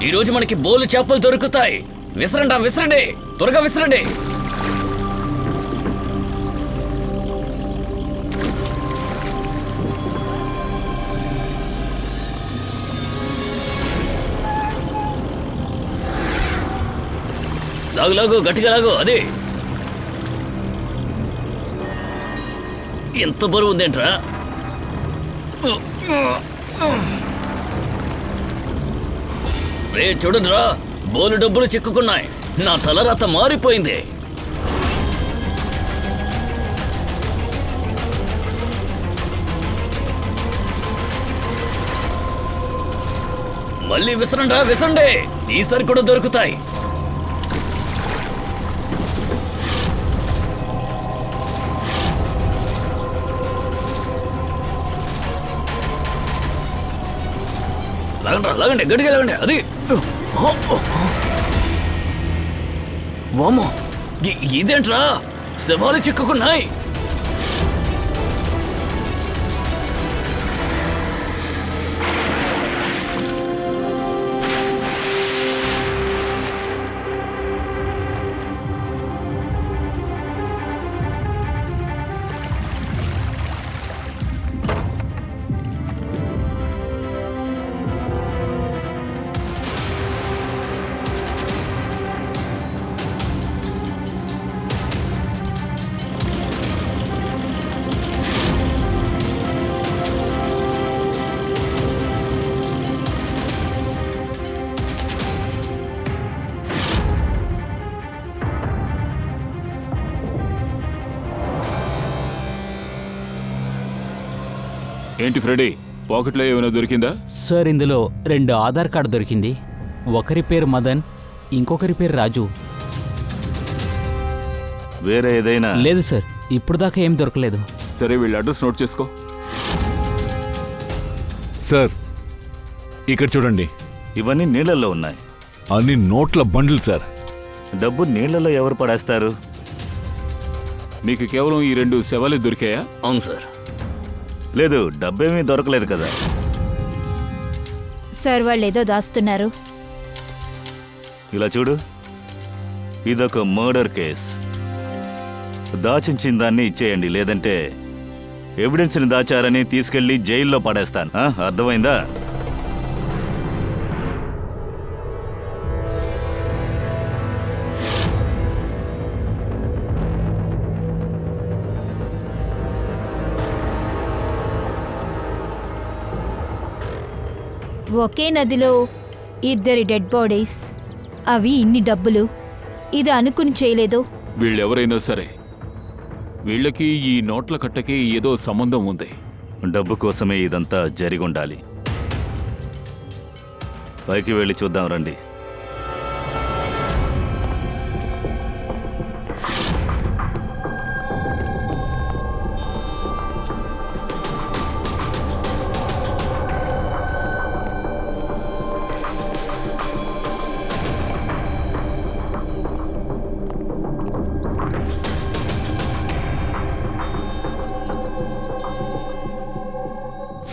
ఈ రోజు మనకి బోలు చేపలు దొరుకుతాయి. విసరండి విసరండి, త్వరగా విసరండి. లాగు లాగు, గట్టిగా లాగు. అదే ఎంత బరువు ఉందేంట్రా? రే చూడండిరా, బోలు డబ్బులు చిక్కుకున్నాయి. నా తలరాత మారిపోయింది. మళ్ళీ విసరండి విసరండి, ఈసారి కూడా దొరుకుతాయి. లాగండి, గట్టిగా లాగండి. అది వామ్మో, ఇదేంట్రా, శవాలు చిక్కుకున్నాయి. ఏంటి ఫ్రెడీ, పాకెట్లో ఏమైనా దొరికిందా? సార్, ఇందులో 2 ఆధార్ కార్డు దొరికింది. ఒకరి పేరు మదన్, ఇంకొకరి పేరు రాజు. వేరే ఏదైనా? లేదు సార్, ఇప్పుడు దాకా ఏం దొరకలేదు. సరే, వీళ్ళ అడ్రస్ నోట్ చేసుకో. సార్, ఇక్కడ చూడండి. ఇవన్నీ నీళ్లలో ఉన్నాయి. అన్ని నోట్ల బండిల్ సార్. డబ్బు నీళ్లలో ఎవరు పడేస్తారు? మీకు కేవలం ఈ 2 శవాలే దొరికాయా? అవును సార్. లేదు, డబ్బేమీ దొరకలేదు కదా. సార్, వాళ్ళు ఏదో దాస్తున్నారు. ఇలా చూడు, ఇదొక మర్డర్ కేస్. దాచించిన దాన్ని ఇచ్చేయండి, లేదంటే ఎవిడెన్స్ని దాచారని తీసుకెళ్లి జైల్లో పడేస్తాను. అర్థమైందా? ఒకే నదిలో 2 డెడ్ బాడీస్, అవి ఇన్ని డబ్బులు. ఇది అనుకుని చేయలేదు. వీళ్ళెవరైనా సరే, వీళ్ళకి ఈ నోట్ల కట్టకి ఏదో సంబంధం ఉంది. డబ్బు కోసమే ఇదంతా జరిగుండాలి. పైకి వెళ్ళి చూద్దాం రండి.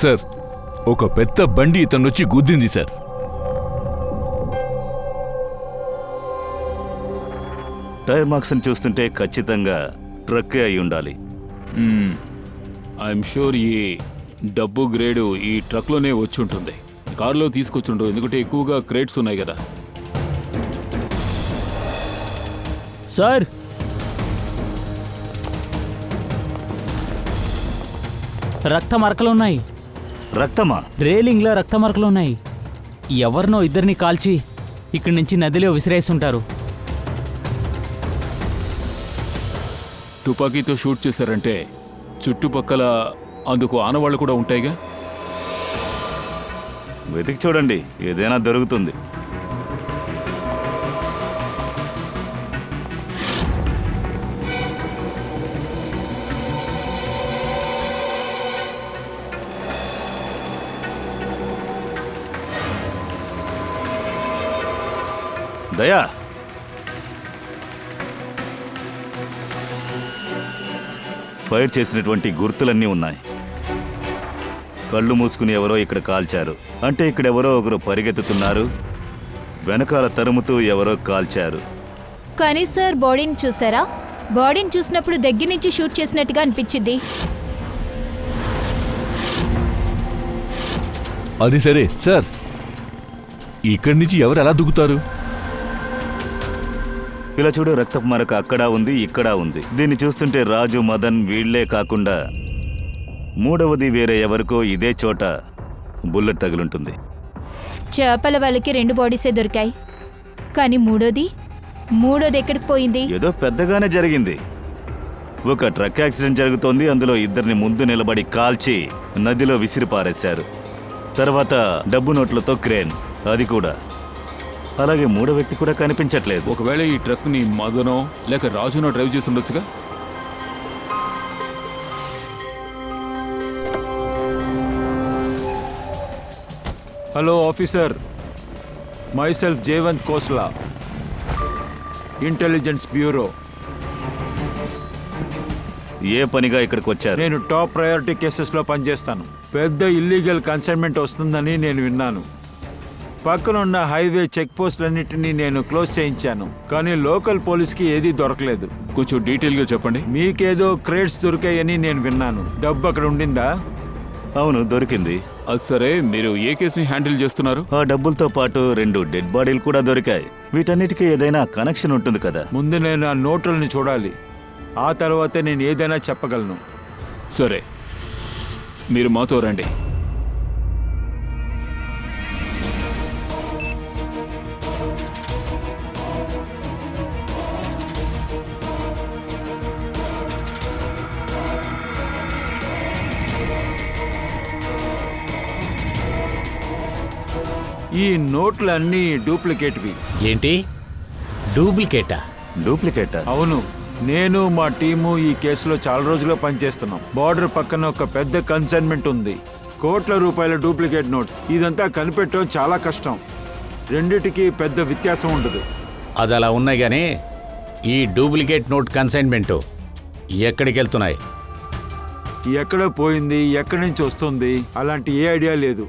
సార్, ఒక పెద్ద బండి ఇతనొచ్చి గుద్దింది సార్. టైర్ మార్క్స్ని చూస్తుంటే ఖచ్చితంగా ట్రక్కే అయి ఉండాలి. ఐఎమ్ షూర్ ఈ డబ్బు గ్రేడు ఈ ట్రక్లోనే వచ్చి ఉంటుంది. కారులో తీసుకొచ్చుండ్రు, ఎందుకంటే ఎక్కువగా క్రేట్స్ ఉన్నాయి కదా. సార్, రక్త మరకలున్నాయి. రక్తమా? రేలింగ్లో రక్త మరకలున్నాయి. ఎవరినో 2ని కాల్చి ఇక్కడి నుంచి నదిలో విసిరేస్తుంటారు. తుపాకీతో షూట్ చేశారంటే చుట్టుపక్కల అందుకు ఆనవాళ్ళు కూడా ఉంటాయిగా. వెతికి చూడండి, ఏదైనా దొరుకుతుంది. దయా, ఫైర్ చేసినటువంటి గుర్తులన్నీ ఉన్నాయి. కళ్ళు మూసుకుని ఎవరో ఇక్కడ కాల్చారు అంటే ఇక్కడెవరో ఒకరు పరిగెత్తుతున్నారు. వెనకాల తరుముతూ ఎవరో కాల్చారు. కానీ సార్ బాడీని చూసారా? బాడీని చూసినప్పుడు దగ్గర నుంచి షూట్ చేసినట్టుగా అనిపించింది. అది సరే సార్, ఇక్కడి నుంచి ఎవరు ఎలా దుక్కుతారు? ఇలా చూడు, రక్తపు మరక అక్కడ ఉంది, ఇక్కడ ఉంది. దీన్ని చూస్తుంటే రాజు, మదన్ వీళ్లే కాకుండా మూడవది వేరే ఎవరికో ఇదే చోట బుల్లెట్ తగులుంటుంది. చేపల వాళ్ళకి 2 బాడీసే దొరికాయి, కానీ మూడోది ఎక్కడికి పోయింది? ఏదో పెద్దగానే జరిగింది. ఒక ట్రక్ యాక్సిడెంట్ జరుగుతోంది, అందులో ఇద్దరిని ముందు నిలబడి కాల్చి నదిలో విసిరి పారేశారు. తర్వాత డబ్బు నోట్లతో క్రేన్, అది కూడా. అలాగే మూడో వ్యక్తి కూడా కనిపించట్లేదు. ఒకవేళ ఈ ట్రక్ని మదనో లేక రాజునో డ్రైవ్ చేస్తుండొచ్చుగా. Hello officer, myself Jayavant Khosla, intelligence bureau. ఏ పనిగా ఇక్కడికి వచ్చారు? నేను టాప్ ప్రయారిటీ కేసెస్లో పనిచేస్తాను. పెద్ద ఇల్లీగల్ కన్సైన్మెంట్ వస్తుందని నేను విన్నాను. పక్కనున్న హైవే చెక్ పోస్టులన్నింటినీ నేను క్లోజ్ చేయించాను, కానీ లోకల్ పోలీస్కి ఏదీ దొరకలేదు. కొంచెం డీటెయిల్గా చెప్పండి. మీకేదో క్రేట్స్ దొరికాయని నేను విన్నాను. డబ్బు అక్కడ ఉండిందా? అవును, దొరికింది. అది సరే, మీరు ఏ కేసుని హ్యాండిల్ చేస్తున్నారు? ఆ డబ్బులతో పాటు 2 డెడ్ బాడీలు కూడా దొరికాయి. వీటన్నిటికీ ఏదైనా కనెక్షన్ ఉంటుంది కదా. ముందు నేను ఆ నోట్లని చూడాలి, ఆ తర్వాతే నేను ఏదైనా చెప్పగలను. సరే, మీరు మాతో రండి. ఈ నోట్లన్నీ డూప్లికేట్వి. ఏంటి, డూప్లికేటా? డూప్లికేటా? అవును, నేను మా టీము ఈ కేసులో చాలా రోజులుగా పనిచేస్తున్నాం. బార్డర్ పక్కన ఒక పెద్ద కన్సైన్మెంట్ ఉంది, కోట్ల రూపాయల డూప్లికేట్ నోట్. ఇదంతా కనిపెట్టడం చాలా కష్టం. రెండిటికి పెద్ద వ్యత్యాసం ఉండదు. అది అలా ఉన్నాయి కానీ ఈ డూప్లికేట్ నోట్ కన్సైన్మెంటు ఎక్కడికి వెళ్తున్నాయి? ఎక్కడ పోయింది, ఎక్కడి నుంచి వస్తుంది, అలాంటి ఏ ఐడియా లేదు.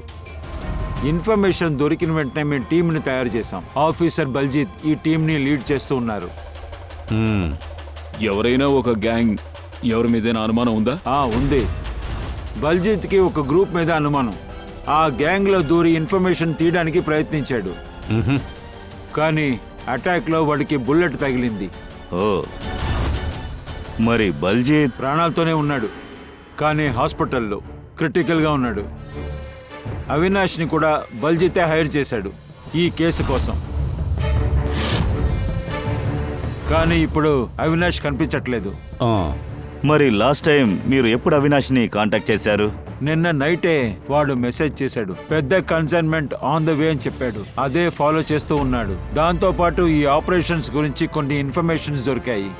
ఇన్ఫర్మేషన్ దొరికిన వెంటనే మేము టీంని తయారు చేశాం. ఆఫీసర్ బల్జీత్ ఈ టీంని లీడ్ చేస్తూ ఉన్నారు. ఎవరైనా ఒక గ్యాంగ్ ఎవరి మీదైనా అనుమానం ఉందా? ఉంది. బల్జీత్కి ఒక గ్రూప్ మీద అనుమానం. ఆ గ్యాంగ్లో దూరి ఇన్ఫర్మేషన్ తీయడానికి ప్రయత్నించాడు, కానీ అటాక్లో వాడికి బుల్లెట్ తగిలింది. ఓ, మరి బల్జీత్ ప్రాణాలతోనే ఉన్నాడు, కానీ హాస్పిటల్లో క్రిటికల్గా ఉన్నాడు. అవినాష్ని కూడా బల్జీతే హైర్ చేశాడు ఈ కేసు కోసం, కానీ ఇప్పుడు అవినాష్ కనిపించట్లేదు. మరి లాస్ట్ టైం మీరు ఎప్పుడు అవినాష్ని కాంటాక్ట్ చేశారు? నిన్న నైటే వాడు మెసేజ్ చేశాడు, పెద్ద కన్సైన్మెంట్ ఆన్ ద వే అని చెప్పాడు. అదే ఫాలో చేస్తూ ఉన్నాడు. దాంతోపాటు ఈ ఆపరేషన్స్ గురించి కొన్ని ఇన్ఫర్మేషన్స్ దొరికాయి,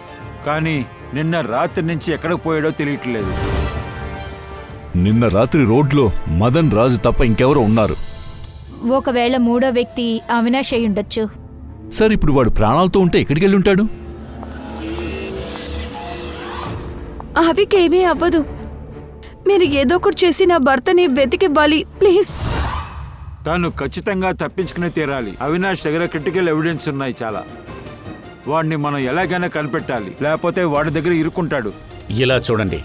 కానీ నిన్న రాత్రి నుంచి ఎక్కడికి పోయాడో తెలియట్లేదు. నిన్న రాత్రి రోడ్లో మదన్ రాజు తప్ప ఇంకెవరో ఉన్నారు. ఒకవేళ మూడో వ్యక్తి అవినాష్ అయి ఉండొచ్చు. సార్, ఇప్పుడు వాడు ప్రాణాలతో ఉంటే ఎక్కడికి వెళ్ళి ఉంటాడు? అవికేమీ అవ్వదు. మీరు ఏదో ఒకటి చేసి నా భర్తని వెతికివ్వాలి ప్లీజ్. తాను ఖచ్చితంగా తప్పించుకునే తీరాలి. అవినాష్ దగ్గర క్రిటికల్ ఎవిడెన్స్ ఉన్నాయి చాలా. వాడిని మనం ఎలాగైనా కనిపెట్టాలి, లేకపోతే వాడి దగ్గర ఇరుక్కుంటాడు. ఇలా చూడండి,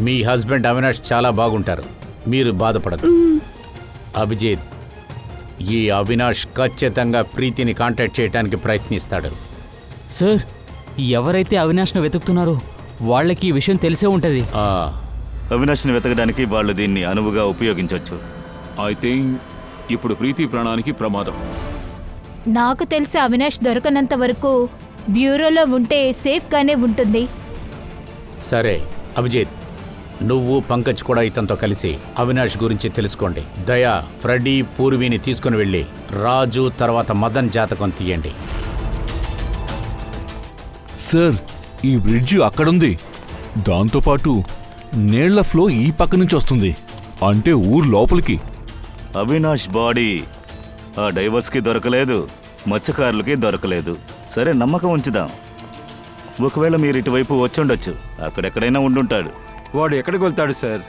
మీ హస్బెండ్ అవినాష్ చాలా బాగుంటారు, మీరు బాధపడదు. అభిజిత్, ఈ అవినాష్ ఖచ్చితంగా ప్రీతిని కాంటాక్ట్ చేయడానికి ప్రయత్నిస్తాడు. సార్, ఎవరైతే అవినాష్ను వెతుకుతున్నారో వాళ్ళకి ఈ విషయం తెలిసే ఉంటుంది. అవినాష్ని వెతకడానికి వాళ్ళు దీన్ని అనువుగా ఉపయోగించవచ్చు. ఐ థింక్ ఇప్పుడు ప్రీతి ప్రాణానికి ప్రమాదం. నాకు తెలిసి అవినాష్ దొరకనంత వరకు బ్యూరోలో ఉంటే సేఫ్గానే ఉంటుంది. సరే అభిజిత్, నువ్వు పంకజ్ కూడా ఇతనితో కలిసి అవినాష్ గురించి తెలుసుకోండి. దయా, ఫ్రెడీ, పూర్వీని తీసుకుని వెళ్ళి రాజు తర్వాత మదన్ జాతకం తీయండి. సార్, ఈ బ్రిడ్జ్ అక్కడుంది, దాంతోపాటు నీళ్ల ఫ్లో ఈ పక్క నుంచి వస్తుంది, అంటే ఊరు లోపలికి. అవినాష్ బాడీ ఆ డైవర్స్కి దొరకలేదు, మత్స్యకారులకి దొరకలేదు. సరే, నమ్మకం ఉంచుదాం. ఒకవేళ మీరు ఇటువైపు వచ్చుండొచ్చు, అక్కడెక్కడైనా ఉండుంటాడు. వాడు ఎక్కడికి వెళ్తాడు సార్?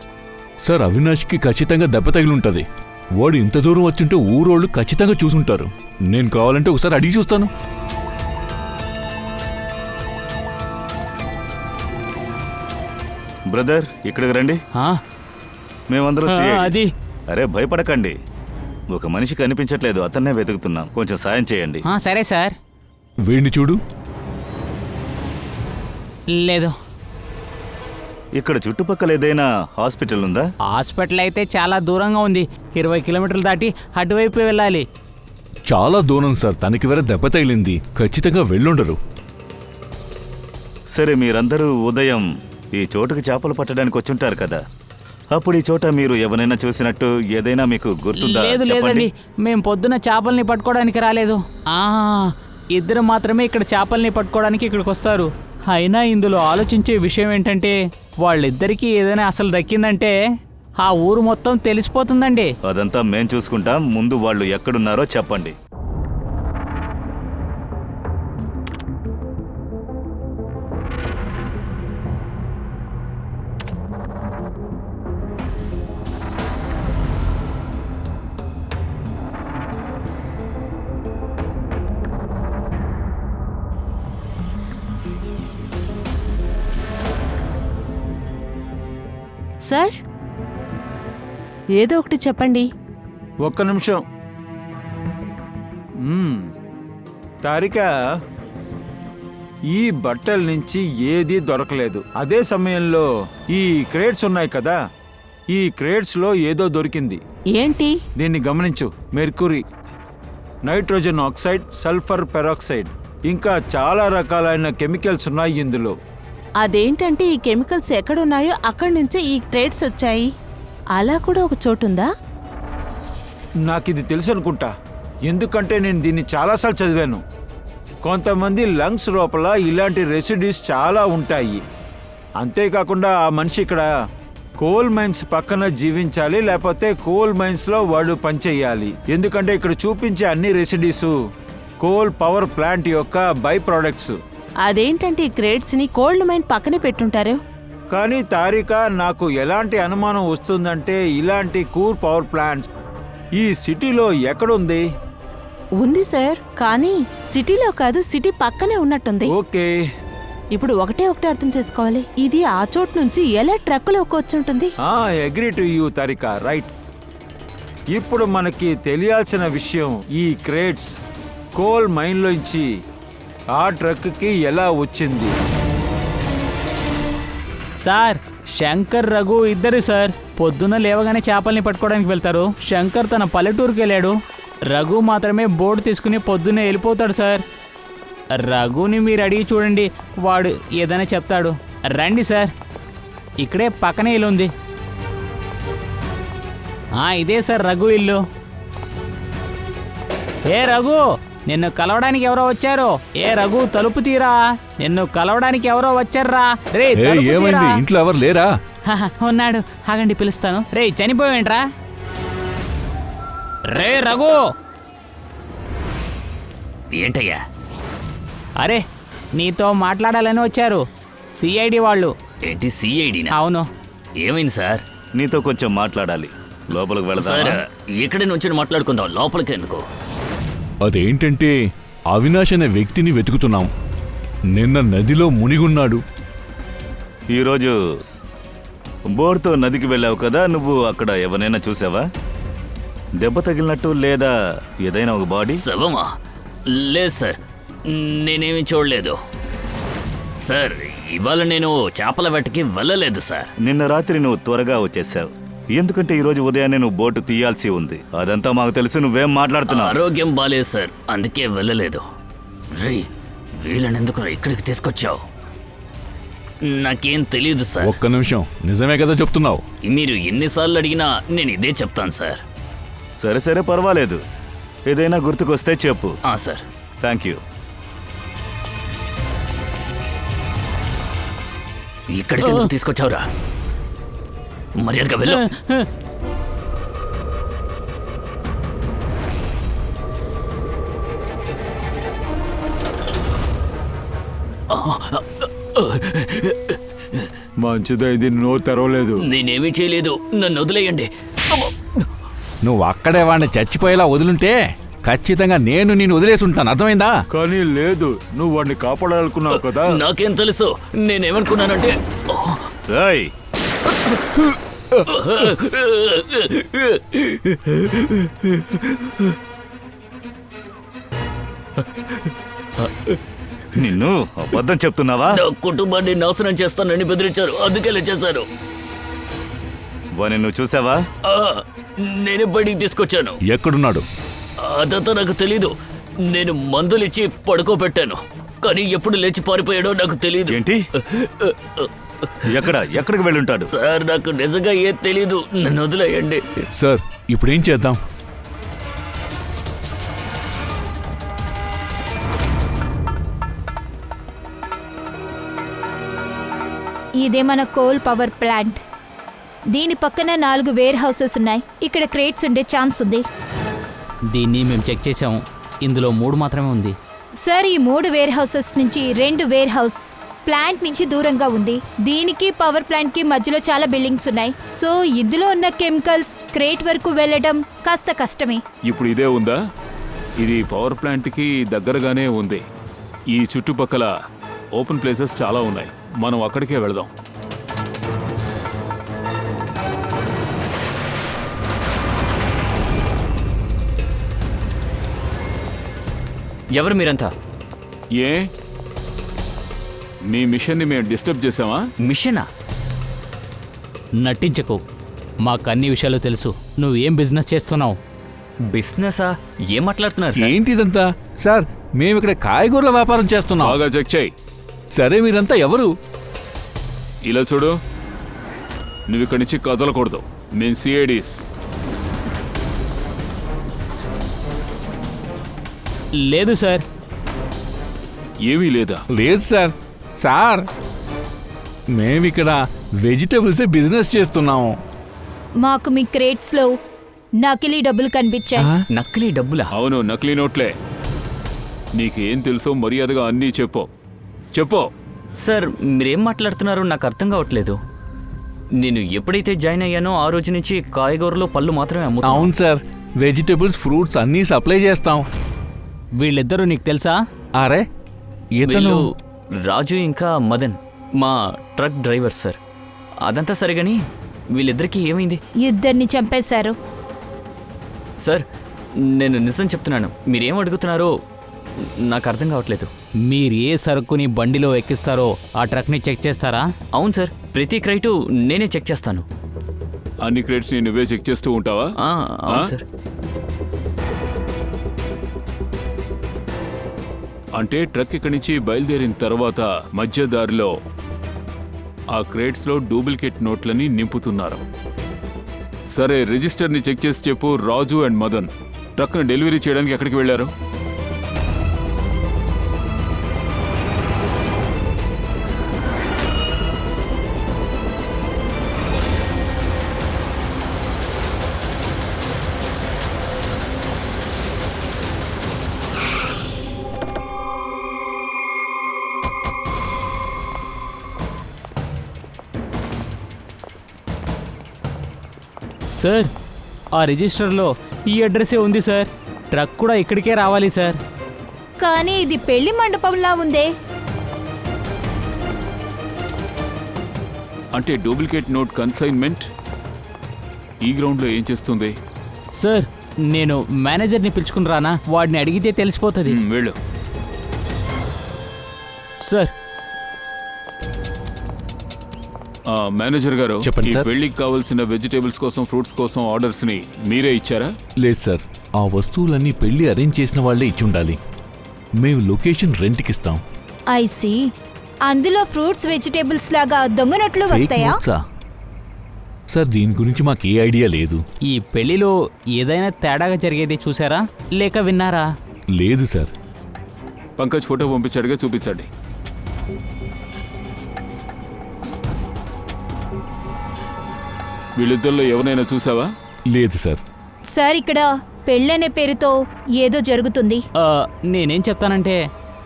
సార్, అవినాష్కి ఖచ్చితంగా దెబ్బ తగిలి ఉంటుంది. వాడు ఇంత దూరం వచ్చింటే ఊరోళ్ళు ఖచ్చితంగా చూసుంటారు. నేను కావాలంటే ఒకసారి అడిగి చూస్తాను. బ్రదర్ ఇక్కడికి రండి. ఆ, మేమందరం ఆ, CIDs. అది అరే భయపడకండి. ఒక మనిషి కనిపించట్లేదు, అతన్నే వెతుకుతున్నాం. కొంచెం సాయం చేయండి. సరే సార్. వీడిని చూడు. లేదు, ఇక్కడ చుట్టుపక్కల ఏదైనా హాస్పిటల్ ఉందా? హాస్పిటల్ అయితే చాలా దూరంగా ఉంది. 20 కిలోమీటర్లు దాటి అటువైపు వెళ్ళాలి. చాలా దూరం సార్. తనకి వేరే దెబ్బ తగిలింది. ఖచ్చితంగా వెళ్ళుండరు. సరే, మీరందరూ ఉదయం ఈ చోటుకి చేపలు పట్టడానికి వచ్చుంటారు కదా. అప్పుడు ఈ చోట మీరు ఎవరైనా చూసినట్టు ఏదైనా మీకు గుర్తుందా? లేదు చెప్పండి. లేదండి, మేము పొద్దున చేపల్ని పట్టుకోవడానికి రాలేదు. ఇద్దరు మాత్రమే ఇక్కడ చేపల్ని పట్టుకోవడానికి ఇక్కడికి వస్తారు. అయినా ఇందులో ఆలోచించే విషయం ఏంటంటే వాళ్ళిద్దరికీ ఏదైనా అసలు దక్కిందంటే ఆ ఊరు మొత్తం తెలిసిపోతుందండి. అదంతా మేం చూసుకుంటాం. ముందు వాళ్ళు ఎక్కడున్నారో చెప్పండి. సార్, ఏదో ఒకటి చెప్పండి. ఒక్క నిమిషం. తారిక, ఈ బట్టల నుంచి ఏదీ దొరకలేదు. అదే సమయంలో ఈ క్రేట్స్ ఉన్నాయి కదా, ఈ క్రేట్స్లో ఏదో దొరికింది. ఏంటి? దీన్ని గమనించు. Mercury, nitrogen oxide, sulphur peroxide, ఇంకా చాలా రకాలైన కెమికల్స్ ఉన్నాయి ఇందులో. అదేంటంటే ఈ కెమికల్స్ ఎక్కడున్నాయో అక్కడి నుంచే ఈ ట్రేడ్స్ వచ్చాయి. అలా కూడా ఒక చోటుందా? నాకు ఇది తెలుసు అనుకుంటా, ఎందుకంటే నేను దీన్ని చాలాసార్లు చదివాను. కొంతమంది లంగ్స్ లోపల ఇలాంటి రెసిడ్యూస్ చాలా ఉంటాయి. అంతేకాకుండా ఆ మనిషి ఇక్కడ కోల్ మైన్స్ పక్కన జీవించాలి, లేకపోతే కోల్ మైన్స్లో వాడు పనిచేయాలి. ఎందుకంటే ఇక్కడ చూపించే అన్ని రెసిడ్యూస్ కోల్ పవర్ ప్లాంట్ యొక్క బై ప్రోడక్ట్స్. అదేంటంటే ఈ క్రేడ్స్ ని కోల్డ్ మైన్ పక్కనే పెట్టుంటారు. కానీ తారిక, నాకు ఎలాంటి అనుమానం వస్తుందంటే ఇలాంటి కూల్ పవర్ ప్లాంట్స్ ఈ సిటీలో ఎక్కడుంది? ఉంది సార్, కానీ సిటీలో కాదు, సిటీ పక్కనే ఉన్నట్టుంది. ఓకే, ఇప్పుడు ఒకటే అర్థం చేసుకోవాలి, ఇది ఆ చోటు నుంచి ఎలా ట్రక్కులోకి వచ్చుంటుంది? Agree to you Tarika, right. ఇప్పుడు మనకి తెలియాల్సిన విషయం, ఈ క్రేట్స్ కోల్ మైన్లోంచి ఆ ట్రక్కి ఎలా వచ్చింది? సార్, శంకర్ రఘు ఇద్దరు సార్ పొద్దున్న లేవగానే చేపల్ని పట్టుకోవడానికి వెళ్తారు. శంకర్ తన పల్లెటూరుకి వెళ్ళాడు. రఘు మాత్రమే బోర్డు తీసుకుని పొద్దున్నే వెళ్ళిపోతాడు సార్. రఘుని మీరు అడిగి చూడండి, వాడు ఏదైనా చెప్తాడు. రండి సార్, ఇక్కడే పక్కనే ఇల్లు ఉంది. ఇదే సార్ రఘు ఇల్లు. ఏ రఘు, నిన్ను కలవడానికి ఎవరో వచ్చారు. ఏ రఘు, తలుపు తీరా, నిన్ను కలవడానికి ఎవరో వచ్చారా. రే ఏమైంది? ఇంట్లో ఎవరు లేరా? ఉన్నాడు, ఆగండి పిలుస్తాను. రే చనిపోయావేంట్రా? రే రఘు. ఏంటయ్యా? అరే, నీతో మాట్లాడాలని వచ్చారు CID వాళ్ళు. ఏంటి CIDనా? అవును. ఏమైంది సార్? నీతో కొంచెం మాట్లాడాలి. లోపలికి వెళదామా? సార్, ఇక్కడే నుంచి మాట్లాడుకుందాం, లోపలికి ఎందుకు? అదేంటంటే అవినాష్ అనే వ్యక్తిని వెతుకుతున్నాం. నిన్న నదిలో మునిగున్నాడు. ఈరోజు బోర్తో నదికి వెళ్ళావు కదా, నువ్వు అక్కడ ఎవరైనా చూసావా? దెబ్బ తగిలినట్టు లేదా ఏదైనా ఒక బాడీ? శవమా? లేదు సార్, నేనేమి చూడలేదు సార్. ఇవాళ నేను చేపల వేటకి వెళ్ళలేదు సార్. నిన్న రాత్రి నువ్వు త్వరగా వచ్చేసావు, ఎందుకంటే ఈరోజు ఉదయాన్నే నువ్వు బోటు తీయాల్సి ఉంది. అదంతా మాకు తెలుసు. నువ్వేం మాట్లాడుతున్నావు? ఆరోగ్యం బాలేదు సార్, అందుకే వెళ్ళలేదు. రే, వీళ్ళనెందుకు ఇక్కడికి తీసుకొచ్చావు? నాకేం తెలియదు సార్. ఒక్క నిమిషం, నిజమే కదా చెప్తున్నావు? మీరు ఎన్నిసార్లు అడిగినా నేను ఇదే చెప్తాను సార్. సరే సరే, పర్వాలేదు. ఏదైనా గుర్తుకొస్తే చెప్పు. సార్. Thank you. ఇక్కడికి ఎందుకు తీసుకొచ్చావురా? మర్యాదగా వెళ్ళు. మంచిదైంది, నోరు తెరవలేదు. నేనేమీ చేయలేదు, నన్ను వదిలేయండి. నువ్వు అక్కడే వాడిని చచ్చిపోయేలా వదులుంటే ఖచ్చితంగా నేను వదిలేసి ఉంటాను, అర్థమైందా? కానీ లేదు, నువ్వు వాడిని కాపాడాలనుకున్నావు కదా. నాకేం తెలుసు, నేనేమనుకున్నానంటే రేయ్, నిన్ను అబద్ధం చెప్తున్నావా? నా కుటుంబాన్ని నాశనం చేస్తానని బెదిరించారు, అందుకే చేశారు. వాని నువ్వు చూసావా? నేనే బయటికి తీసుకొచ్చాను. ఎక్కడున్నాడు? అదంతా నాకు తెలీదు. నేను మందులిచ్చి పడుకోబెట్టాను, కానీ ఎప్పుడు లేచి పారిపోయాడో నాకు తెలీదు. ఏంటి? ఎక్కడికి వెళ్ళుంటాడు? సార్, నాకు నిజంగా ఏం తెలీదు, నన్ను వదిలేయండి. సార్, ఇప్పుడేం చేద్దాం? ఇదే మన కోల్ పవర్ ప్లాంట్. దీని పక్కన 4 వేర్ హౌసెస్ ఉన్నాయి. ఇక్కడ క్రేట్స్ ఉండే ఛాన్స్ ఉంది. దీన్ని మేము చెక్ చేసాం, ఇందులో 3 మాత్రమే ఉంది. సార్, ఈ 3 వేర్ హౌసెస్ నుంచి 2 వేర్ హౌస్ ప్లాంట్ నుంచి దూరంగా ఉంది. దీనికి పవర్ ప్లాంట్ కి మధ్యలో చాలా బిల్డింగ్స్ ఉన్నాయి. సో ఇందులో ఉన్న కెమికల్స్ క్రేట్ వరకు వెళ్ళడం కాస్త కష్టమే. ఇప్పుడు ఇదే ఉందా? ఇది పవర్ ప్లాంట్కి దగ్గరగానే ఉంది. ఈ చుట్టుపక్కల ఓపెన్ ప్లేసెస్ చాలా ఉన్నాయి, మనం అక్కడికే వెళదాం. ఎవరు మీరంతా? ఏ, మీ మిషన్ని మేము డిస్టర్బ్ చేసామా? మిషనా? నటించకు, మాకు అన్ని విషయాలు తెలుసు. నువ్వు ఏం బిజినెస్ చేస్తున్నావు? బిజినెసా? ఏం మాట్లాడుతున్నారు సార్? ఏంటిదంతా? సార్, మేము ఇక్కడ కాయగూరల వ్యాపారం చేస్తున్నాం. బాగా చెక్ చేయి. సరే, మీరంతా ఎవరు? ఇలా చూడు, నువ్వు ఇక్కడి నుంచి కదలకూడదు. మేము సిఐడీస్. లేదు సార్. ఏమీ లేదా? లేదు సార్. సార్, మేమిక్కడ వెజిటబుల్సే బిజినెస్ చేస్తున్నాము. మాకు మీ క్రేట్స్ లో నకిలీ డబ్బులు కనిపించాయి. నకిలీ డబ్బులా? అవును, నకిలీ నోట్లే. నీకేం తెలుసో మర్యాదగా అన్నీ చెప్పు. సార్, మీరేం మాట్లాడుతున్నారో నాకు అర్థం కావట్లేదు. నేను ఎప్పుడైతే జాయిన్ అయ్యానో ఆ రోజు నుంచి కాయగూరలు, పళ్ళు మాత్రమే అమ్ముతాను. అవును సార్, వెజిటబుల్స్, ఫ్రూట్స్ అన్నీ సప్లై చేస్తాం. వీళ్ళిద్దరూ నీకు తెలుసా? అరే, ఇతను వీళ్ళు రాజు ఇంకా మదన్, మా ట్రక్ డ్రైవర్ సార్. అదంతా సరిగాని వీళ్ళిద్దరికీ ఏమైంది? ఇద్దరిని చంపేశారు. సార్, నేను నిజం చెప్తున్నాను, మీరేం అడుగుతున్నారో నాకు అర్థం కావట్లేదు. మీరు ఏ సరుకుని బండిలో ఎక్కిస్తారో ఆ ట్రక్ని చెక్ చేస్తారా? అవును సార్, ప్రతి క్రైటు నేనే చెక్ చేస్తాను. అన్ని క్రేట్స్ని నువ్వే చెక్ చేస్తూ ఉంటావా? అవును సార్. అంటే ట్రక్ ఇక్కడి నుంచి బయలుదేరిన తర్వాత మధ్య దారిలో ఆ క్రేట్స్లో డూప్లికేట్ నోట్లని నింపుతున్నారు. సరే, రిజిస్టర్ని చెక్ చేసి చెప్పు. రాజు అండ్ మదన్ ట్రక్ను డెలివరీ చేయడానికి ఎక్కడికి వెళ్ళారు? సార్, ఆ రిజిస్టర్లో ఈ అడ్రస్సే ఉంది సార్. ట్రక్ కూడా ఇక్కడికే రావాలి సార్. కానీ ఇది పెళ్లి మండపంలా ఉందే. అంటే డూప్లికేట్ నోట్ కన్సైన్మెంట్ ఈ గ్రౌండ్లో ఏం చేస్తుంది? సార్, నేను మేనేజర్ని పిలుచుకుని రానా? వాడిని అడిగితే తెలిసిపోతుంది. వెళ్ళు. సార్, మేనేజర్ గారు, చెప్పండి ఈ సార్. పెళ్లికి కావాల్సిన వెజిటేబుల్స్ కోసం, ఫ్రూట్స్ కోసం ఆర్డర్స్ని మీరే ఇచ్చారా? లేదు సార్, ఆ వస్తువులన్నీ పెళ్లి అరేంజ్ చేసిన వాళ్ళే ఇచ్చి ఉండాలి. మేము లొకేషన్ రెంట్కి ఇస్తాం. I see. అందులో ఫ్రూట్స్, వెజిటేబుల్స్ లాగా దొంగనట్లు Fake వస్తాయా? notes ఆ? సార్, దీని గురించి మాకు ఏ ఐడియా లేదు. ఈ పెళ్లిలో ఏదైనా తేడాగా జరిగేది చూసారా లేక విన్నారా? లేదు సార్. పంకజ్ ఫోటో పంపించాడుగా, చూపించండి. వీళ్ళిద్దరిలో ఎవరైనా చూసావా? లేదు సార్. సార్, ఇక్కడ పెళ్ళనే పేరుతో ఏదో జరుగుతుంది. నేనేం చెప్తానంటే,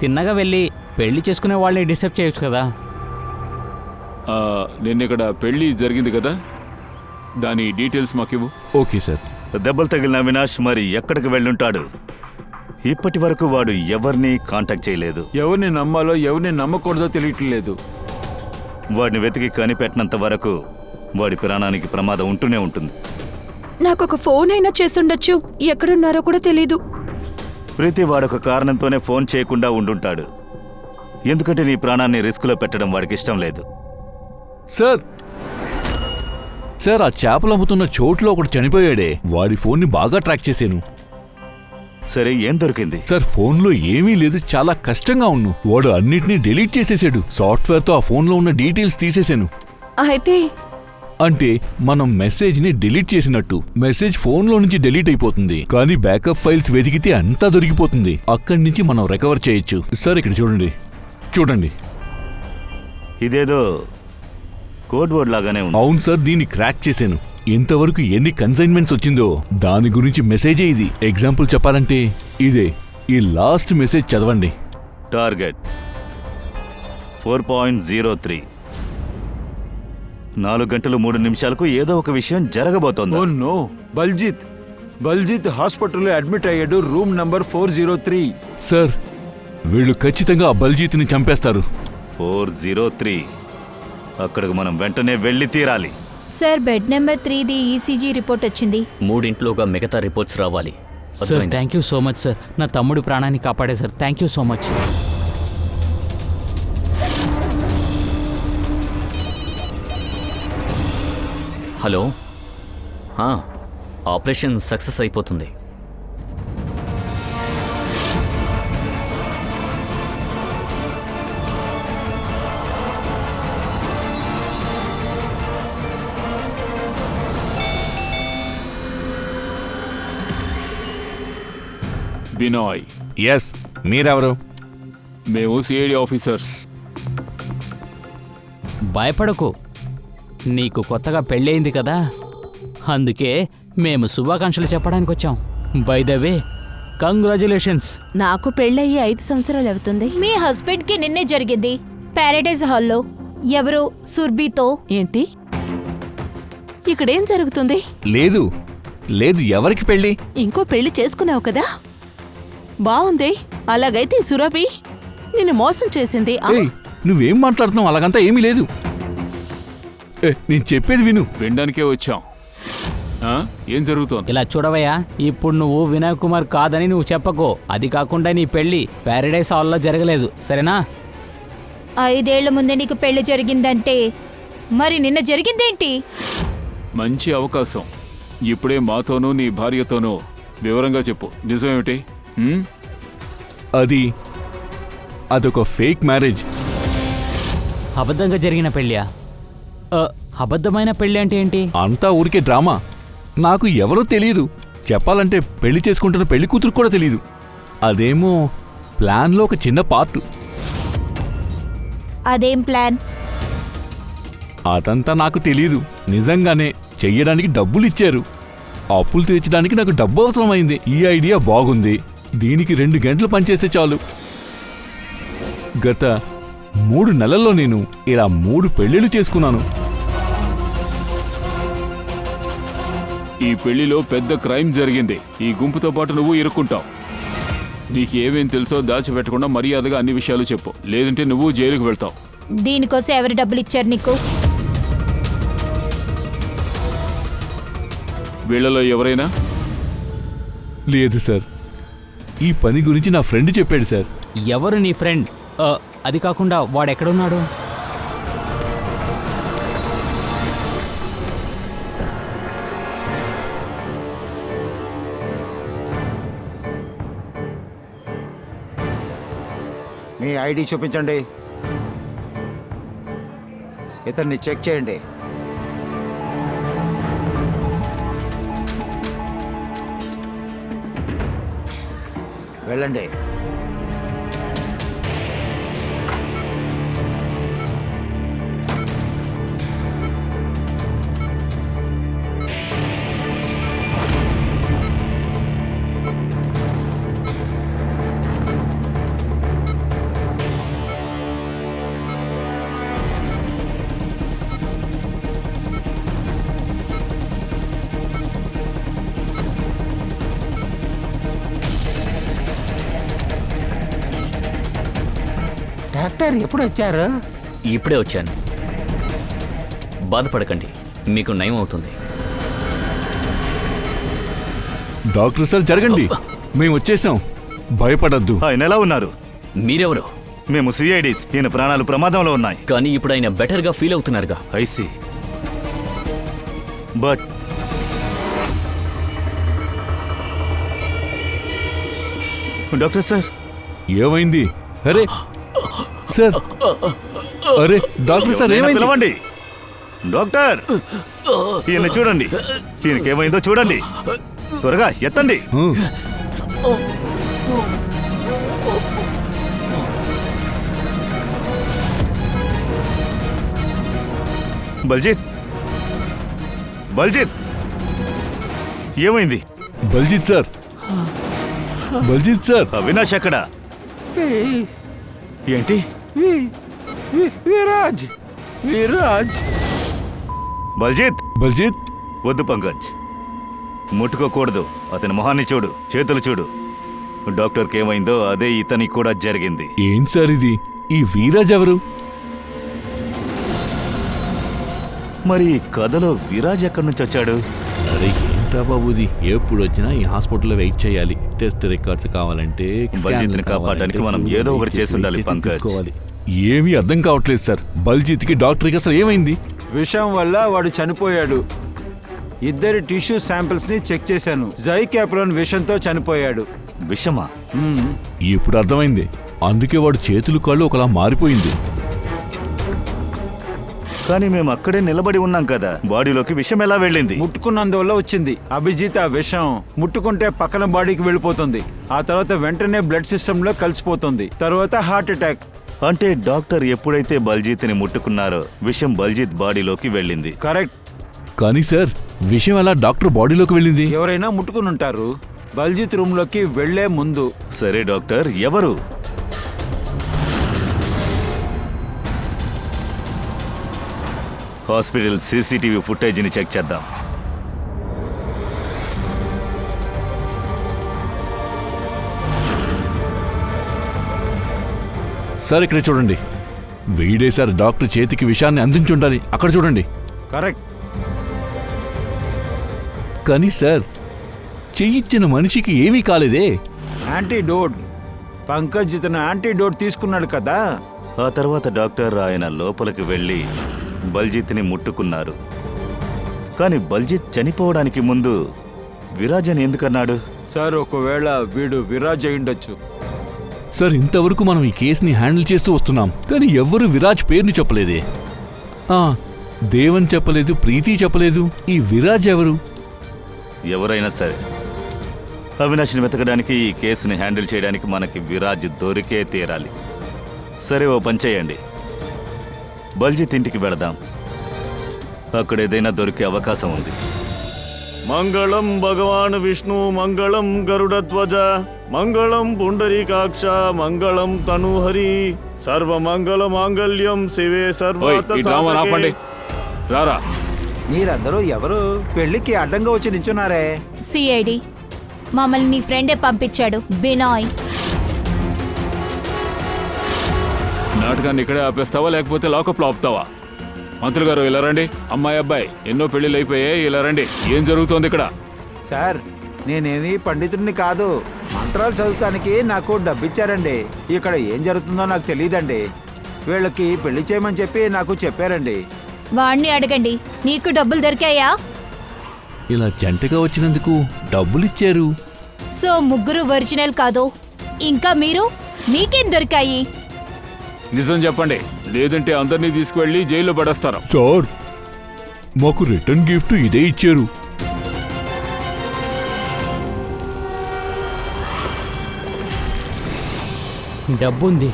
తిన్నగా వెళ్ళి పెళ్లి చేసుకునే వాళ్ళని డిస్టర్బ్ చేయొచ్చు కదా. నిన్న ఇక్కడ పెళ్లి జరిగింది కదా, దాని డీటెయిల్స్ మాకివ్వు. Okay sir. దెబ్బలు తగిలిన అవినాష్ మరి ఎక్కడికి వెళ్ళుంటాడు? ఇప్పటి వరకు వాడు ఎవరిని కాంటాక్ట్ చేయలేదు. ఎవరిని నమ్మాలో ఎవరిని నమ్మకూడదో తెలియట్లేదు. వాడిని వెతికి కనిపెట్టినంత వరకు వాడి ప్రాణానికి ప్రమాదం ఉంటూనే ఉంటుంది. నాకొక ఫోన్ అయినా చేసుండొచ్చు. ఎక్కడున్నారో కూడా తెలీదు. ప్రీతి వాడొక కారణంతోనే ఫోన్ చేయకుండా ఉండుంటాడు. ఎందుకంటే నీ ప్రాణాన్ని రిస్క్లో పెట్టడం వాడికి ఇష్టం లేదు. సార్ సార్ ఆ చేపలు అమ్ముతున్న చోట్లో ఒకడు చనిపోయాడే, వాడి ఫోన్ని బాగా ట్రాక్ చేశాను. సరే, ఏం దొరికింది? సార్ ఫోన్లో ఏమీ లేదు, చాలా కష్టంగా ఉన్ను. వాడు అన్నిటినీ డిలీట్ చేసేసాడు. సాఫ్ట్వేర్తో ఆ ఫోన్లో ఉన్న డీటెయిల్స్ తీసేశాను. అయితే అంటే మనం మెసేజ్ని డిలీట్ చేసినట్టు. మెసేజ్ ఫోన్లో నుంచి డిలీట్ అయిపోతుంది, కానీ బ్యాకప్ ఫైల్స్ వెతికితే అంతా దొరికిపోతుంది. అక్కడి నుంచి మనం రికవర్ చేయొచ్చు. సార్ ఇక్కడ చూడండి చూడండి. ఇదేదో కోడ్ వర్డ్ లాగానే ఉంది. అవును సార్, దీన్ని క్రాక్ చేశాను. ఇంతవరకు ఎన్ని కన్సైన్మెంట్స్ వచ్చిందో దాని గురించి మెసేజే ఇది. ఎగ్జాంపుల్ చెప్పాలంటే ఇదే. ఈ లాస్ట్ మెసేజ్ చదవండి. టార్గెట్ 4.03. 4 గంటలు 3 నిమిషాలకు ఏదో ఒక విషయం జరగబోతోంది. ఓ నో, బల్జిత్ హాస్పిటల్లో అడ్మిట్ అయ్యాడు. Room number 403. సార్ వీళ్ళు ఖచ్చితంగా ఆ బల్జీత్ని చంపేస్తారు. 403. అక్కడికి మనం వెంటనే వెళ్ళి తీరాలి. సార్ బెడ్ నెంబర్ 3ది ఈసీజీ రిపోర్ట్ వచ్చింది. 3 మిగతా రిపోర్ట్స్ రావాలి. Sir thank you so much sir. నా తమ్ముడి ప్రాణాన్ని కాపాడే sir. Thank you so much. Hello, operation success అయిపోతుంది. బినాయ్. ఎస్, మీరెవరు? మేము సిఐడి ఆఫీసర్స్. భయపడకు, నీకు కొత్తగా పెళ్ళయింది కదా, అందుకే మేము శుభాకాంక్షలు చెప్పడానికి వచ్చాం. By the way, congratulations. నాకు పెళ్ళయ్యి 5 సంవత్సరాలు అవుతుంది. మీ హస్బెండ్కి నిన్నే జరిగింది ప్యారడైజ్ హాల్లో. ఎవరు? సుర్బీతో. ఏంటి ఇక్కడేం జరుగుతుంది? లేదు లేదు, ఎవరికి పెళ్ళి? ఇంకో పెళ్లి చేసుకున్నావు కదా, బావుంది. అలాగైతే ఈ సురభి నిన్ను మోసం చేసింది. ఏయ్, నువ్వేం మాట్లాడుతున్నావు? అలాగంతా ఏమీ లేదు. నేను చెప్పేది విను. వినడానికే వచ్చాం. ఏం జరుగుతోంది? ఇలా చూడవయ్యా, ఇప్పుడు నువ్వు వినయ్ కుమార్ కాదని నువ్వు చెప్పకో. అది కాకుండా నీ పెళ్లి ప్యారడైజ్ హాల్లో జరగలేదు, సరేనా? 5 ఏళ్ల ముందే నీకు పెళ్లి జరిగిందంటే మరి నిన్న జరిగిందేంటి? మంచి అవకాశం. ఇప్పుడే మాతోనూ నీ భార్యతోనూ వివరంగా చెప్పు. నిజమేమిటి? అదొక ఫేక్ మ్యారేజ్. అబద్ధంగా జరిగిన పెళ్ళా? అబద్ధమైన పెళ్ళి అంటే ఏంటి? అంతా ఊరికే డ్రామా. నాకు ఎవరో తెలియదు. చెప్పాలంటే పెళ్లి చేసుకుంటున్న పెళ్లి కూతురు కూడా తెలియదు. అదేమో ప్లాన్లో ఒక చిన్న పార్ట్. అదేం ప్లాన్? అదంతా నాకు తెలియదు. నిజంగానే చెయ్యడానికి డబ్బులు ఇచ్చారు. అప్పులు తీర్చడానికి నాకు డబ్బు అవసరమైంది. ఈ ఐడియా బాగుంది. దీనికి 2 గంటలు పనిచేస్తే చాలు. గత 3 నెలల్లో నేను ఇలా 3 పెళ్ళిళ్ళు చేసుకున్నాను. ఈ పెళ్లిలో పెద్ద క్రైమ్ జరిగింది. ఈ గుంపుతో పాటు నువ్వు ఇరుక్కుంటావు. నీకు ఏమేం తెలుసో దాచిపెట్టకుండా మర్యాదగా అన్ని విషయాలు చెప్పు, లేదంటే నువ్వు జైలుకు వెళ్తావు. దీనికోసం ఎవరు డబ్బులు ఇచ్చారు నీకు? వీళ్ళలో ఎవరైనా? లేదు సార్, ఈ పని గురించి నా ఫ్రెండ్ చెప్పాడు సార్. ఎవరు నీ ఫ్రెండ్? అది కాకుండా వాడెక్కడున్నాడు? మీ ఐడి చూపించండి. ఇతన్ని చెక్ చేయండి. వెళ్ళండి. డాక్టర్ ఎప్పుడు వచ్చారు? ఇప్పుడే వచ్చాను. బాధపడకండి, మీకు నయం అవుతుంది. డాక్టర్ సార్ జరగండి, మేము వచ్చేసాం, భయపడద్దు. ఆయన ఎలా ఉన్నారు? మీరెవరు? మేము సిఐడీస్. ఈయన ప్రాణాలు ప్రమాదంలో ఉన్నాయి. కానీ ఇప్పుడు ఆయన బెటర్గా ఫీల్ అవుతున్నారుగా. ఐసి బట్ డాక్టర్ సార్ ఏమైంది? అరే సార్, అరే డాక్టర్ సార్ ఎవరైనా ఏమైంది? పిలవండి. డాక్టర్, ఈయన చూడండి, ఈయనకేమైందో చూడండి, త్వరగా ఎత్తండి. బల్జిత్, బల్జిత్, ఏమైంది? Baljit sir, Baljit sir. అవినాష్ ఎక్కడ? ఏంటి? విరాజ్, విరాజ్. బల్జిత్, బల్జిత్, వద్దు పంకజ్, ముట్టుకోకూడదు. అతని మొహాన్ని చూడు, చేతులు చూడు. డాక్టర్కి ఏమైందో అదే ఇతనికి కూడా జరిగింది. ఏంటి సార్ ఇది? ఈ వీరాజ్ ఎవరు? మరి ఈ కథలో విరాజ్ ఎక్కడి నుంచి వచ్చాడు? అరే ఏంట్రా బాబు ఇది? ఎప్పుడు వచ్చినా ఈ హాస్పిటల్లో వెయిట్ చేయాలి. టెస్ట్ రికార్డ్స్ కావాలంటే, బల్జిత్ని కాపాడడానికి మనం ఏదో ఒకటి చేసి ఉండాలి పంకజ్. ఏమీ అర్థం కావట్లేదు సార్. బల్జిత్కి డాక్టర్కి అసలు ఏమైంది? విషం వల్ల వాడు చనిపోయాడు. ఇద్దరి టిష్యూ శాంపిల్స్ ని చెక్ చేశాను. జైకాప్రోన్ విషంతో చనిపోయాడు. విషమా? ఇప్పుడు అర్థమైంది. అందుకే వాడు చేతులు కాళ్ళు ఒకలా మారిపోయింది. కానీ మేము అక్కడే నిలబడి ఉన్నాం కదా, బాడీలోకి విషం ఎలా వెళ్ళింది? ముట్టుకున్నందువల్ల వచ్చింది. అభిజిత్ ఆ విషం ముట్టుకుంటే పక్కన బాడీకి వెళ్ళిపోతుంది. ఆ తర్వాత వెంటనే బ్లడ్ సిస్టమ్ లో కలిసిపోతుంది. తర్వాత హార్ట్ అటాక్. అంటే డాక్టర్ ఎప్పుడైతే బల్జిత్ని ముట్టుకున్నారో విషం బల్జిత్ బాడీలోకి వెళ్ళింది. కరెక్ట్. కానీ సార్, విషయం ఎలా డాక్టర్ బాడీలోకి వెళ్ళింది? ఎవరైనా ముట్టుకుని ఉంటారు బల్జిత్ రూమ్ లోకి వెళ్లే ముందు. సరే డాక్టర్, ఎవరు? హాస్పిటల్ సీసీటీవీ ఫుటేజ్ని చెక్ చేద్దాం. సార్ ఇక్కడ చూడండి, వీడే సార్ డాక్టర్ చేతికి విషయాన్ని అందించుండాలి. అక్కడ చూడండి. కరెక్ట్. కానీ సార్, చెయ్యిచ్చిన మనిషికి ఏమీ కాలేదే. యాంటీడోట్. పంకజ్ ఇతను యాంటీడోట్ తీసుకున్నాడు కదా. ఆ తర్వాత డాక్టర్ ఆయన లోపలికి వెళ్ళి బల్జిత్ని ముట్టుకున్నారు. కానీ బల్జిత్ చనిపోవడానికి ముందు విరాజ్ అని ఎందుకన్నాడు? సార్, ఒకవేళ వీడు విరాజ్ అయ్యుండొచ్చు. సార్, ఇంతవరకు మనం ఈ కేసుని హ్యాండిల్ చేస్తూ వస్తున్నాం, కానీ ఎవ్వరూ విరాజ్ పేరుని చెప్పలేదే. దేవన్ చెప్పలేదు, ప్రీతి చెప్పలేదు. ఈ విరాజ్ ఎవరు? ఎవరైనా సరే, అవినాష్ని వెతకడానికి, ఈ కేసుని హ్యాండిల్ చేయడానికి మనకి విరాజ్ దొరికే తీరాలి. సరే, ఓ పని చేయండి, బల్జిత్ ఇంటికి వెళదాం. అక్కడ ఏదైనా దొరికే అవకాశం ఉంది. మంగళం భగవాన్ విష్ణు, మంగళం గరుడధ్వజ, మంగళం పుండరీకాక్ష, మంగళం తనుహరి, సర్వమంగళ మాంగళ్యం శివే సర్వార్థ సాధకే. రారా. మీరందరూ ఎవరు? పెళ్లికి అడ్డంగా వచ్చి నించున్నారే. సిఐడి మమ్మల్ని నీ ఫ్రెండే పంపించాడు, బినాయ్. నాటకాన్ని ఇక్కడే ఆపేస్తావా లేకపోతే లాకప్లో ఆపుతావా? మంత్రులు గారు ఇలా రండి. అమ్మాయి అబ్బాయి ఎన్నో పెళ్లిళ్ళు అయిపోయాయి, ఇలా రండి. ఏం జరుగుతోంది ఇక్కడ? సార్, నేనేమి పండితుడిని కాదు. మంత్రాలు చదువుతానికి నాకు డబ్బిచ్చారండి. ఇక్కడ ఏం జరుగుతుందో నాకు తెలియదండి. వీళ్ళకి పెళ్లి చేయమని చెప్పి నాకు చెప్పారండి. వాణ్ణి అడగండి, నీకు డబ్బులు దొరికాయా? ఇలా జంటగా వచ్చినందుకు డబ్బులిచ్చారు. సో ముగ్గురు ఒరిజినల్ కాదు. ఇంకా మీరు, మీకేం దొరికాయి? నిజం చెప్పండి, లేదంటే అందరినీ తీసుకువెళ్ళి జైల్లో పడేస్తారు. సార్, మాకు రిటర్న్ గిఫ్ట్ ఇదే ఇచ్చారు. డబ్బుంది.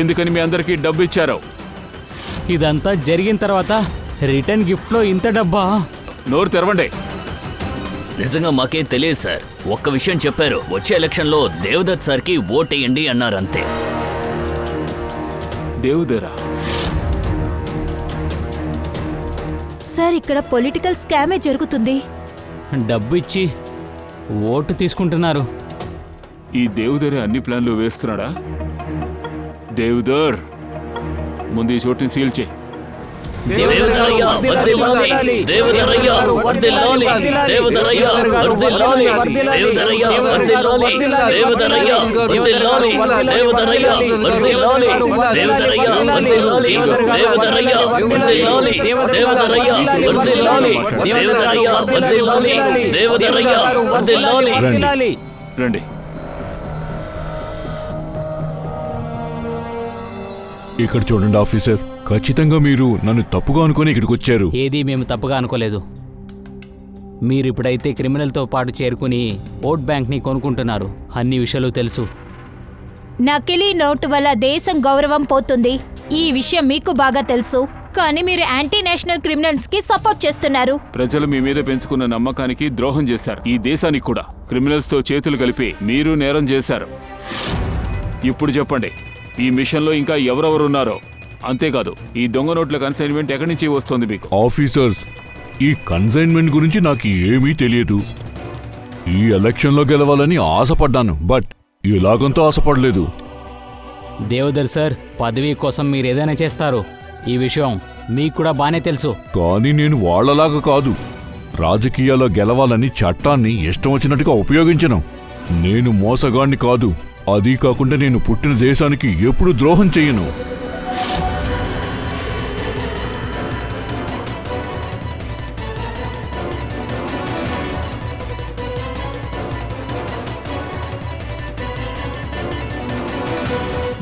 ఎందుకని మీ అందరికీ డబ్బు ఇచ్చారు? ఇదంతా జరిగిన తర్వాత రిటర్న్ గిఫ్ట్లో ఇంత డబ్బా? నోరు తెరవండి. నిజంగా మాకేం తెలియదు సార్. ఒక్క విషయం చెప్పారు, వచ్చే ఎలక్షన్లో దేవదత్ సార్కి ఓటేయండి అన్నారు, అంతే. దేవుదేరా? సార్ ఇక్కడ పొలిటికల్ స్కామే జరుగుతుంది. డబ్బు ఇచ్చి ఓటు తీసుకుంటున్నారు. ఈ దేవదర్ అన్ని ప్లాన్లు వేస్తున్నాడా? దేవదర్, ముందు ఈ చోటుని సీల్ చేయి. దేవదరయ్య వర్ధిల్లాలి, దేవదరయ్య వర్ధిల్లాలి, దేవదరయ్య వర్ధిల్లాలి, దేవదరయ్య వర్ధిల్లాలి, దేవదరయ్య వర్ధిల్లాలి, దేవదరయ్య వర్ధిల్లాలి, దేవదరయ్య వర్ధిల్లాలి, దేవదరయ్య వర్ధిల్లాలి, దేవదరయ్య వర్ధిల్లాలి, దేవదరయ్య వర్ధిల్లాలి, దేవదరయ్య వర్ధిల్లాలి. రండి. ఇక్కడ చూడండి ఆఫీసర్, ఖచ్చితంగా మీరు నన్ను తప్పుగా అనుకుని ఇక్కడికి వచ్చారు. ఏది మేము తప్పుగా అనుకోలేదు. మీరిప్పుడైతే క్రిమినల్తో పాటు చేరుకుని ఓట్ బ్యాంక్ని కొనుక్కుంటున్నారు. అన్ని విషయాలు తెలుసు. నకిలీ నోటు వల్ల దేశం గౌరవం పోతుంది. ఈ విషయం మీకు బాగా తెలుసు. కానీ మీరు యాంటీ నేషనల్ క్రిమినల్స్ కి సపోర్ట్ చేస్తున్నారు. ప్రజలు మీ మీద పెంచుకున్న నమ్మకానికి ద్రోహం చేశారు. ఈ దేశానికి కూడా క్రిమినల్స్ తో చేతులు కలిపి మీరు నేరం చేశారు. ఇప్పుడు చెప్పండి, ఈ మిషన్లో ఇంకా ఎవరెవరున్నారో? అంతేకాదు, ఈ దొంగ నోట్ల కన్సైన్మెంట్ ఎక్కడి నుంచి వస్తుంది మీకు? ఆఫీసర్స్, ఈ కన్సైన్మెంట్ గురించి నాకు ఏమీ తెలియదు. ఈ ఎలక్షన్లో గెలవాలని ఆశపడ్డాను, బట్ ఇలాగంతా ఆశపడలేదు. దేవదర్ సార్, పదవి కోసం మీరు ఏదైనా చేస్తారు. ఈ విషయం మీకు కూడా బానే తెలుసు. కానీ నేను వాళ్లలాగా కాదు. రాజకీయాల్లో గెలవాలని చట్టాన్ని ఇష్టం వచ్చినట్టుగా ఉపయోగించను. నేను మోసగాణ్ణి కాదు. అదీ కాకుండా నేను పుట్టిన దేశానికి ఎప్పుడు ద్రోహం చెయ్యను.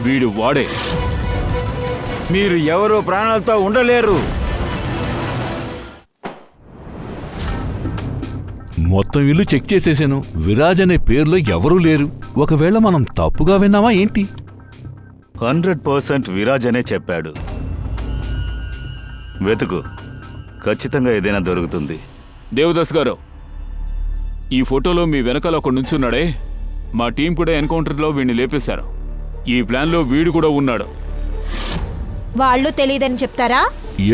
వీడు వాడే. మీరు ఎవరు ప్రాణాలతో ఉండలేరు. మొత్తం ఇల్లు చెక్ చేసేసాను. విరాజ్ అనే పేరులో ఎవరూ లేరు. ఒకవేళ మనం తప్పుగా విన్నామా ఏంటి? 100% విరాజ్ అనే చెప్పాడు. వెతుకు, ఖచ్చితంగా ఏదైనా దొరుకుతుంది. దేవదాస్ గారు, ఈ ఫోటోలో మీ వెనకాల ఒక నుంచున్నాడే, మా టీం కూడా ఎన్కౌంటర్లో వీడిని లేపేశారు. ఈ ప్లాన్లో వీడు కూడా ఉన్నాడు. వాళ్ళు తెలియదని చెప్తారా?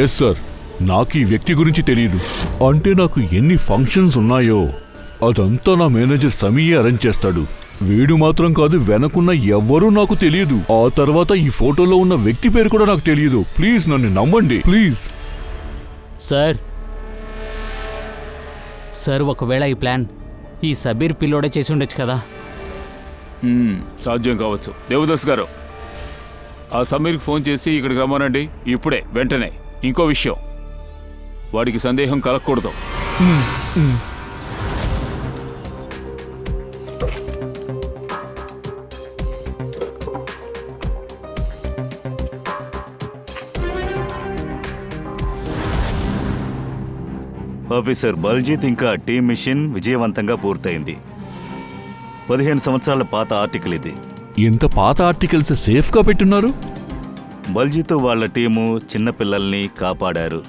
ఎస్ సార్, నాకు ఈ వ్యక్తి గురించి తెలియదు. అంటే నాకు ఎన్ని ఫంక్షన్స్ ఉన్నాయో అదంతా నా మేనేజర్ సమీయే అరేంజ్ చేస్తాడు. వీడు మాత్రం కాదు, వెనకున్న ఎవ్వరూ నాకు తెలియదు. ఆ తర్వాత ఈ ఫోటోలో ఉన్న వ్యక్తి పేరు కూడా నాకు తెలియదు. ప్లీజ్ నన్ను నమ్మండి, ప్లీజ్. సార్, ఒకవేళ ఈ ప్లాన్ ఈ సబీర్ పిల్లోడే చేసి ఉండొచ్చు కదా? సాధ్యం కావచ్చు. దేవదాస్ గారు, ఆ సమీర్కి ఫోన్ చేసి ఇక్కడికి రమ్మనండి, ఇప్పుడే, వెంటనే. ఇంకో విషయం, వాడికి సందేహం కలగకూడదు. ఆఫీసర్ బల్జీత్ ఇంకా టీమ్ మిషన్ విజయవంతంగా పూర్తయింది. 15 సంవత్సరాల పాత ఆర్టికల్ ఇది. ఇంత పాత ఆర్టికల్స్ సేఫ్గా పెట్టున్నారు. బల్జీత్ వాళ్ళ టీము చిన్నపిల్లల్ని కాపాడారు.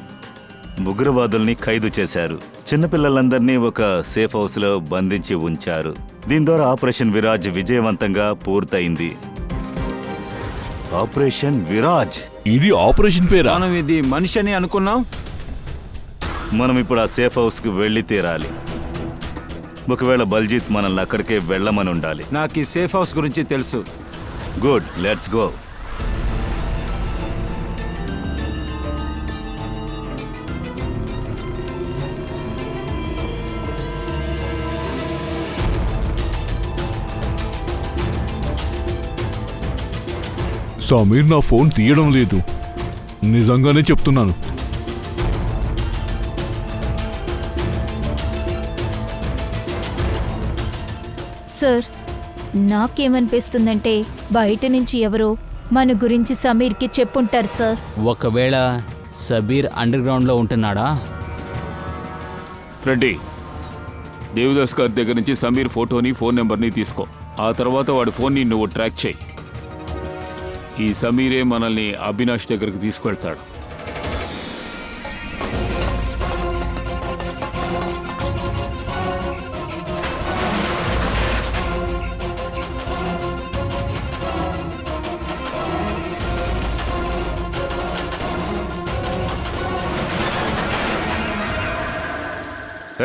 ఉగ్రవాదుల్ని ఖైదు చేశారు. చిన్నపిల్లలందరినీ ఒక సేఫ్ హౌస్లో బంధించి ఉంచారు. దీని ద్వారా ఆపరేషన్ విరాజ్ విజయవంతంగా పూర్తయింది. ఆపరేషన్ విరాజ్. ఇది ఆపరేషన్ పేరా? మనం ఇది మనిషి అని అనుకున్నాం. మనం ఇప్పుడు ఆ సేఫ్ హౌస్కి వెళ్ళి తీరాలి. ఒకవేళ బల్జీత్ మనల్ని అక్కడికే వెళ్ళమని ఉండాలి. నాకు ఈ సేఫ్ హౌస్ గురించి తెలుసు. Good, let's go. సమీర్ నా ఫోన్ తీయడం లేదు. నిజంగానే చెప్తున్నాను. సార్, నాకేమనిపిస్తుందంటే బయట నుంచి ఎవరో మన గురించి సమీర్కి చెప్పుంటారు సార్. ఒకవేళ సబీర్ అండర్ గ్రౌండ్లో ఉంటున్నాడా? రెడ్డి, దేవదాస్ గారి దగ్గర నుంచి సమీర్ ఫోటోని, ఫోన్ నెంబర్ని తీసుకో. ఆ తర్వాత వాడి ఫోన్ని నువ్వు ట్రాక్ చేయి. ఈ సమీరే మనల్ని అవినాష్ దగ్గరికి తీసుకెళ్తాడు.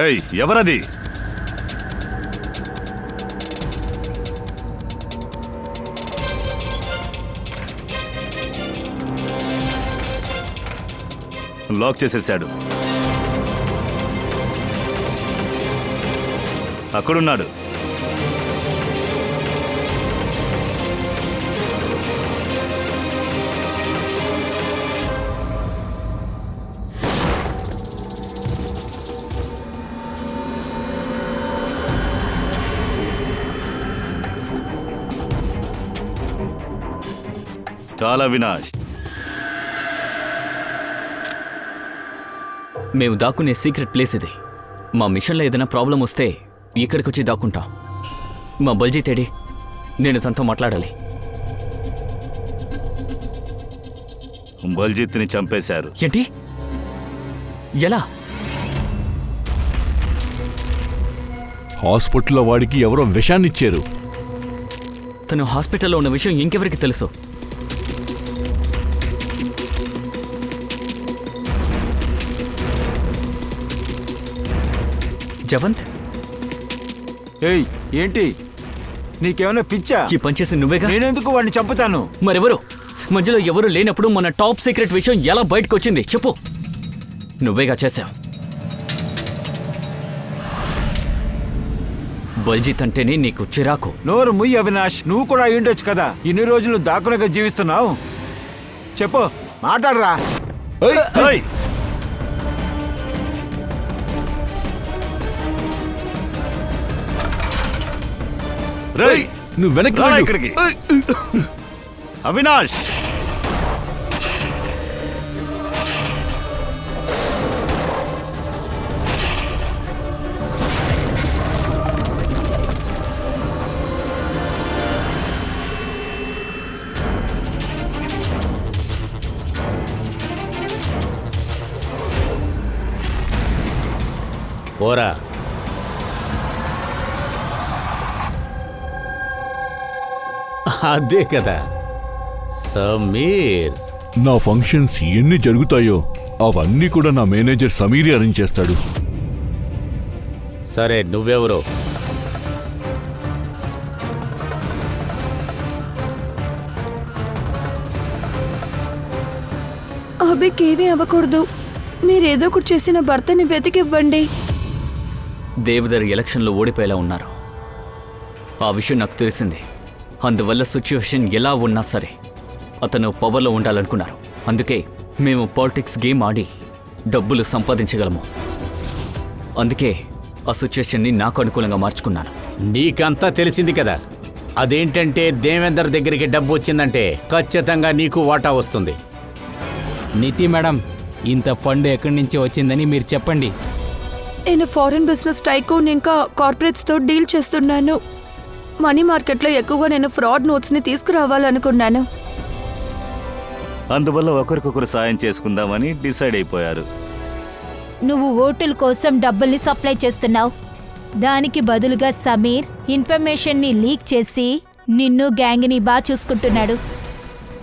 ఏయ్, ఎవరది? లాక్ చేసేసాడు. అక్కడున్నాడు. చాలా అవినాష్. మేము దాక్కునే సీక్రెట్ ప్లేస్ ఇది. మా మిషన్లో ఏదైనా ప్రాబ్లం వస్తే ఇక్కడికి వచ్చి దాక్కుంటాం. మా బల్జీత్ ఏడి? నేను తనతో మాట్లాడాలి. బల్జిత్ని చంపేశారు. ఏంటి? ఎలా? హాస్పిటల్లో వాడికి ఎవరో విషాన్నిచ్చారు. తను హాస్పిటల్లో ఉన్న విషయం ఇంకెవరికి తెలుసు? జవంత్, ఏయ్ ఏంటి నీకేమైనా పిచ్చా? ఈ పనిచేసి నువ్వేగా. నేనెందుకు వాడిని చంపుతాను? మరెవరు? మధ్యలో ఎవరు లేనప్పుడు మన టాప్ సీక్రెట్ విషయం ఎలా బయటకు వచ్చింది చెప్పు. నువ్వేగా చేశావు. బల్జిత్ అంటేనే నీకు చిరాకు. నోరు ముయ్యి అవినాష్, నువ్వు కూడా అయ్యుండొచ్చు కదా. ఇన్ని రోజులు దాక్కునగా జీవిస్తున్నావు. చెప్పు, మాట్లాడరా. ఏయ్! రేయ్, నువ్వు వెనక్కి రా వెళ్ళు. ఇక్కడికి. అవినాష్, పోరా. అదే కదా సమీర్. నా ఫంక్షన్స్ ఎన్ని జరుగుతాయో అవన్నీ కూడా నా మేనేజర్ సమీర్ అరేంజ్ చేస్తాడు. సరే, నువ్వెవరో? అభికేమీ అవ్వకూడదు. మీరేదో ఒకటి చేసిన భర్తని వెతికివ్వండి. దేవదర్ ఎలక్షన్లో ఓడిపోయేలా ఉన్నారు. ఆ విషయం నాకు తెలిసింది. అందువల్ల సిచ్యువేషన్ ఎలా ఉన్నా సరే అతను పవర్లో ఉండాలనుకున్నారు. అందుకే మేము పాలిటిక్స్ గేమ్ ఆడి డబ్బులు సంపాదించగలము. అందుకే ఆ సిచ్యువేషన్ని నాకు అనుకూలంగా మార్చుకున్నాను. నీకంతా తెలిసింది కదా. అదేంటంటే దేవేందర్ దగ్గరికి డబ్బు వచ్చిందంటే ఖచ్చితంగా నీకు వాటా వస్తుంది. నీతి మేడం, ఇంత ఫండ్ ఎక్కడి నుంచి వచ్చిందని మీరు చెప్పండి. నేను ఫారెన్ బిజినెస్ టైకూన్ ఇంకా కార్పొరేట్స్తో డీల్ చేస్తున్నాను. మనీ మార్కెట్లో ఎక్కువగా నేను ఫ్రాడ్ నోట్స్ని తీసుకురావాలనుకున్నాను. అందువల్ల ఒకరికొకరు సాయం చేసుకుందామని డిసైడ్ అయిపోయారు. నువ్వు ఓటుల కోసం డబ్బుల్ని సప్లై చేస్తున్నావు. దానికి బదులుగా సమీర్ ఇన్ఫర్మేషన్ని లీక్ చేసి నిన్ను గ్యాంగ్ని బాగా చూసుకుంటున్నాడు.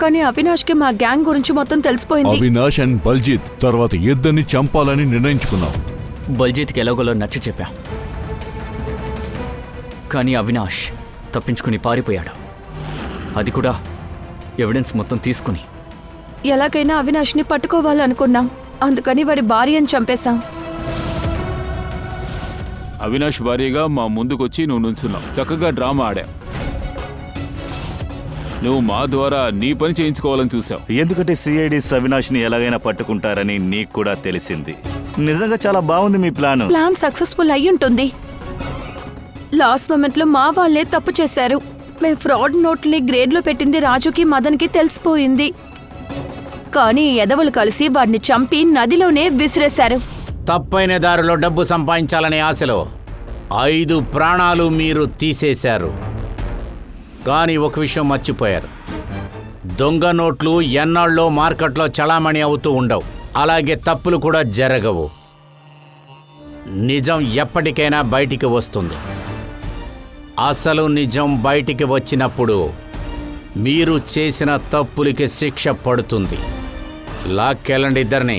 కానీ అవినాష్కి మా గ్యాంగ్ గురించి మొత్తం తెలిసిపోయింది. అవినాష్ అండ్ బల్జిత్ తర్వాత ఇద్దరిని చంపాలని నిర్ణయించుకున్నాం. బల్జిత్కి ఎలాగోలో నచ్చ చెప్పాం. కానీ అవినాష్ తప్పించుకుని పారిపోయాడు. అది కూడా ఎవిడెన్స్ మొత్తం తీసుకుని. ఎలాగైనా అవినాష్ని పట్టుకోవాలనుకున్నాం. అందుకని వాడి భార్యను చంపేశాం. అవినాష్ భార్యగా మా ముందుకొచ్చి నువ్వు నుంచున్నావు. చక్కగా డ్రామా ఆడా. నువ్వు మా ద్వారా నీ పని చేయించుకోవాలని చూసావు. ఎందుకంటే సిఐడిస్ అవినాష్ని ఎలాగైనా పట్టుకుంటారని నీకు కూడా తెలిసింది. నిజంగా చాలా బాగుంది మీ ప్లాన్. ప్లాన్ సక్సెస్ఫుల్ అయి ఉంటుంది. లాస్ట్ మొమెంట్లో మా వాళ్ళే తప్పు చేశారు. మేము ఫ్రాడ్ నోట్ని గ్రేడ్లో పెట్టింది రాజుకి మదన్కి తెలిసిపోయింది. కానీ ఎదవలు కలిసి వాడిని చంపి నదిలోనే విసిరేశారు. తప్పైన దారిలో డబ్బు సంపాదించాలనే ఆశలో 5 ప్రాణాలు మీరు తీసేశారు. కానీ ఒక విషయం మర్చిపోయారు. దొంగ నోట్లు ఎన్నాళ్ళలో మార్కెట్లో చలామణి అవుతూ ఉండవు. అలాగే తప్పులు కూడా జరగవు. నిజం ఎప్పటికైనా బయటికి వస్తుంది. అసలు నిజం బయటికి వచ్చినప్పుడు మీరు చేసిన తప్పులకి శిక్ష పడుతుంది. లాక్కెళ్ళండి ఇద్దరిని.